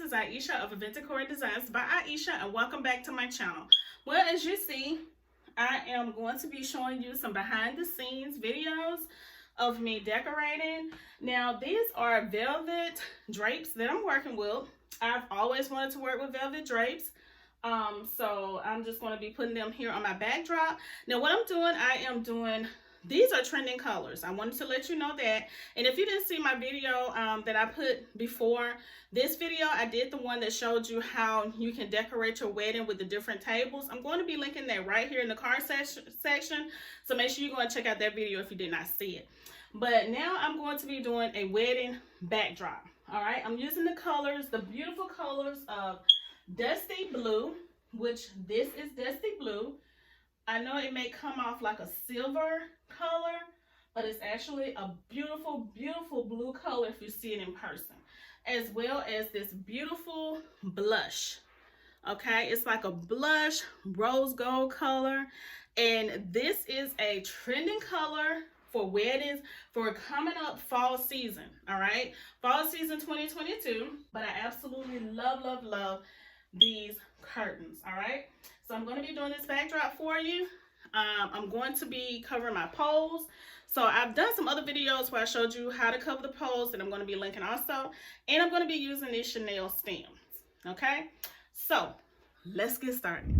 this is Ieasha of Decor Designs by Ieasha, and welcome back to my channel. Well, as you see, I am going to be showing you some behind the scenes videos of me decorating. Now, these are velvet drapes that I'm working with. I've always wanted to work with velvet drapes. So I'm just going to be putting them here on my backdrop. Now, what I'm doing, these are trending colors. I wanted to let you know that. And if you didn't see my video that I put before this video, I did the one that showed you how you can decorate your wedding with the different tables. I'm going to be linking that right here in the card section. So make sure you go and check out that video if you did not see it. But now I'm going to be doing a wedding backdrop. All right, I'm using the colors, the beautiful colors of Dusty Blue, which this is Dusty Blue. I know it may come off like a silver color, but it's actually a beautiful, beautiful blue color if you see it in person, as well as this beautiful blush. Okay, it's like a blush rose gold color, and this is a trending color for weddings for coming up fall season. All right, fall season 2022. But I absolutely love these curtains. All right, so I'm going to be doing this backdrop for you. I'm going to be covering my poles. So I've done some other videos where I showed you how to cover the poles, and I'm going to be linking also. And I'm going to be using these Chanel stems. Okay, so let's get started.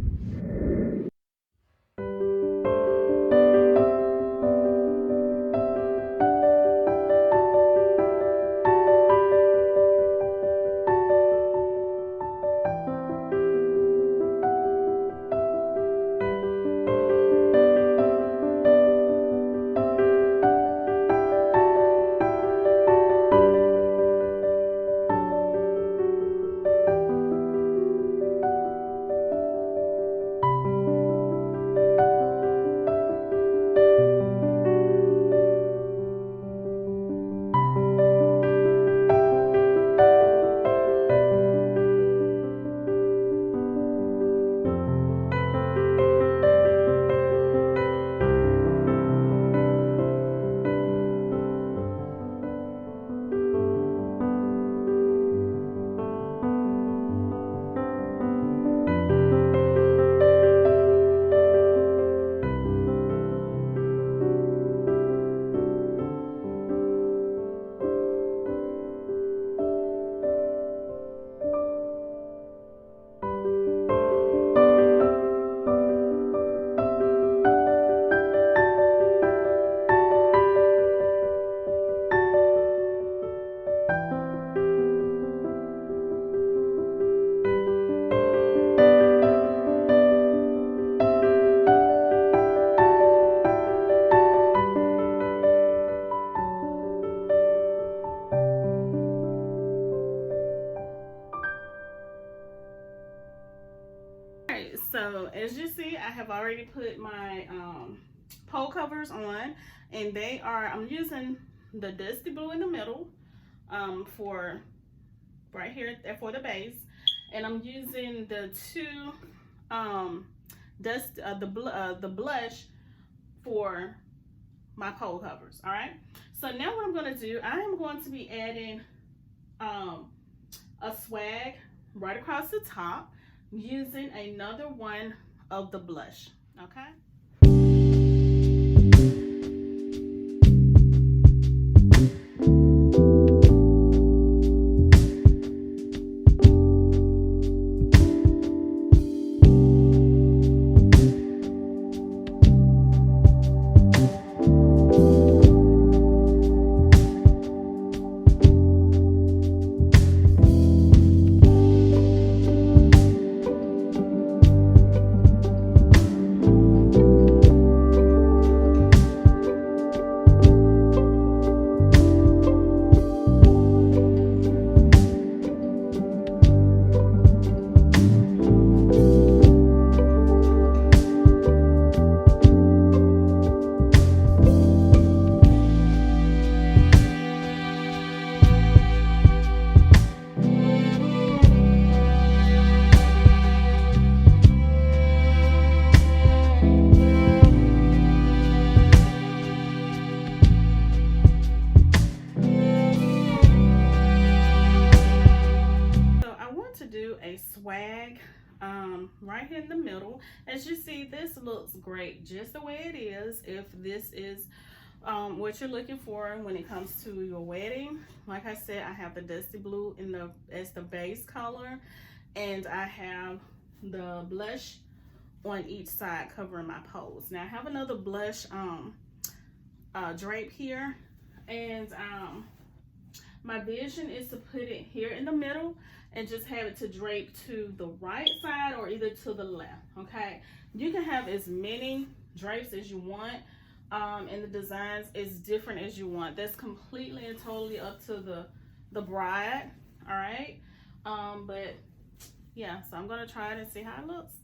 So as you see, I have already put my pole covers on, and I'm using the Dusty Blue in the middle for right here for the base, and I'm using the two the blush for my pole covers. All right, so now what I'm going to do, I am going to be adding a swag right across the top, using another one of the blush. Okay. a swag right here in the middle. As you see, this looks great just the way it is. If this is what you're looking for when it comes to your wedding, like I said, I have the dusty blue as the base color, and I have the blush on each side covering my pose. Now I have another blush drape here, and my vision is to put it here in the middle and just have it to drape to the right side or either to the left. Okay, you can have as many drapes as you want, and the designs as different as you want. That's completely and totally up to the bride. All right, but yeah, so I'm gonna try it and see how it looks.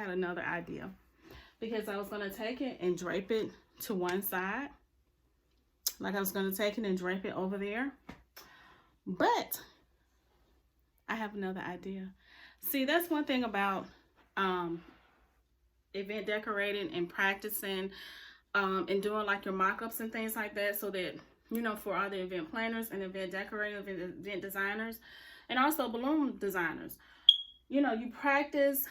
Another idea, because I was going to take it and drape it to one side, like I was going to take it and drape it over there, but I have another idea. See, that's one thing about event decorating and practicing and doing like your mock-ups and things like that, so that, you know, for all the event planners and event decorators, event designers, and also balloon designers, you know, you practice,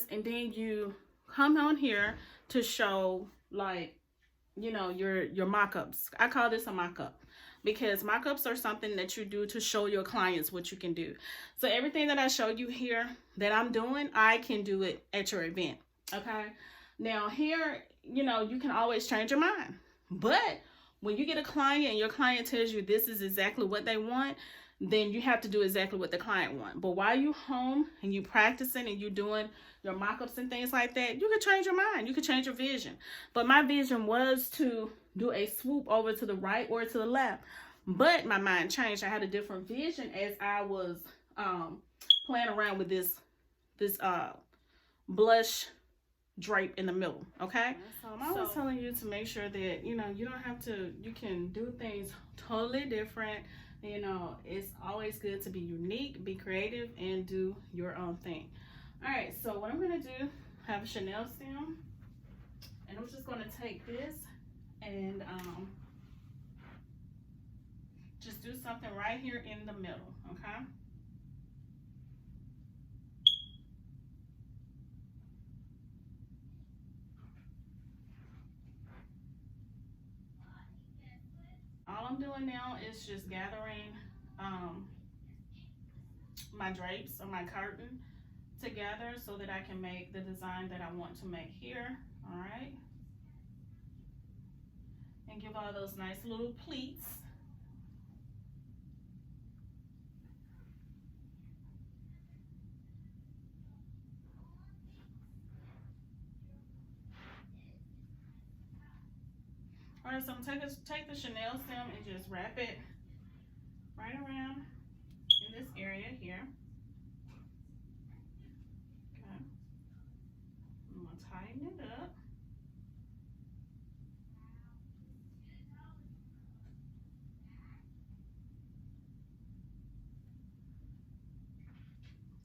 and then you come on here to show, like, you know, your mock-ups. I call this a mock-up because mock-ups are something that you do to show your clients what you can do. So everything that I showed you here that I'm doing, I can do it at your event. Okay, now here, you know, you can always change your mind, but when you get a client and your client tells you this is exactly what they want, then you have to do exactly what the client wants. But while you home and you practicing and you doing your mock-ups and things like that, you can change your mind, you can change your vision. But my vision was to do a swoop over to the right or to the left, but my mind changed. I had a different vision as I was playing around with this blush drape in the middle. Okay, so I'm always telling you to make sure that, you know, you don't have to, you can do things totally different. You know, it's always good to be unique, be creative, and do your own thing. All right, so what I'm going to do, I have a Chanel stem, and I'm just going to take this and just do something right here in the middle, okay? All I'm doing now is just gathering my drapes or my curtain together so that I can make the design that I want to make here. All right, and give all those nice little pleats. All right, so I'm gonna take the Chanel stem and just wrap it right around in this area here. Okay. I'm gonna tighten it up.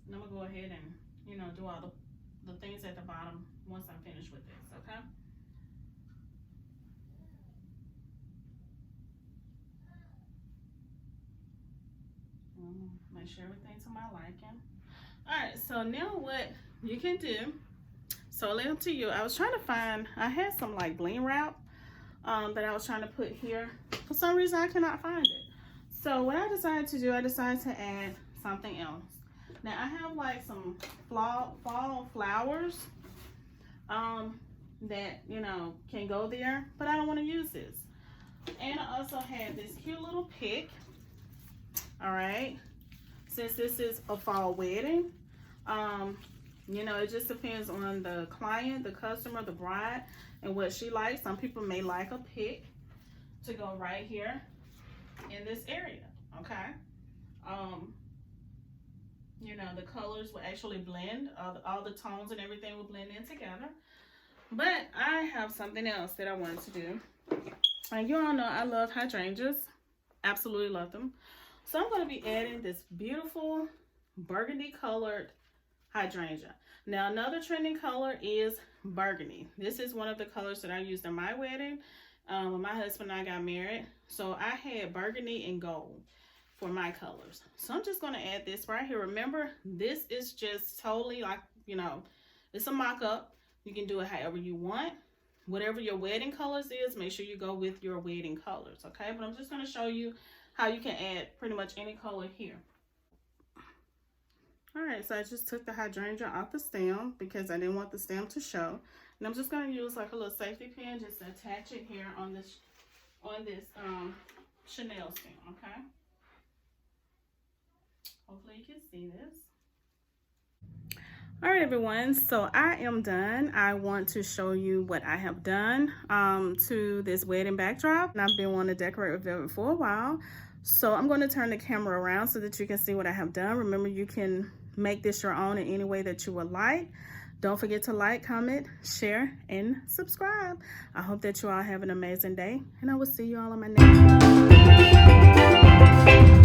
And I'm gonna go ahead and, you know, do all the things at the bottom once I'm finished with this, okay? Make sure everything's to my liking. All right, so now what you can do, solely up to you. I was trying to find, I had some like bling wrap that I was trying to put here. For some reason, I could not find it. So what I decided to do, I decided to add something else. Now I have like some fall flowers that, you know, can go there, but I don't want to use this. And I also had this cute little pick. All right, since this is a fall wedding, you know, it just depends on the client, the customer, the bride, and what she likes. Some people may like a pick to go right here in this area, okay? You know, the colors will actually blend, all the tones and everything will blend in together. But I have something else that I wanted to do. And you all know I love hydrangeas, absolutely love them. So I'm going to be adding this beautiful burgundy colored hydrangea. Now another trending color is burgundy. This is one of the colors that I used in my wedding when my husband and I got married. So I had burgundy and gold for my colors. So I'm just going to add this right here. Remember, this is just totally like, you know, it's a mock-up. You can do it however you want. Whatever your wedding colors is, make sure you go with your wedding colors, okay? But I'm just going to show you how you can add pretty much any color here. All right, so I just took the hydrangea off the stem because I didn't want the stem to show. And I'm just going to use like a little safety pin just to attach it here on this Chanel stem, okay? Hopefully you can see this. All right, everyone, so I am done. I want to show you what I have done to this wedding backdrop. And I've been wanting to decorate with velvet for a while. So I'm going to turn the camera around so that you can see what I have done. Remember, you can make this your own in any way that you would like. Don't forget to like, comment, share, and subscribe. I hope that you all have an amazing day, and I will see you all on my next video.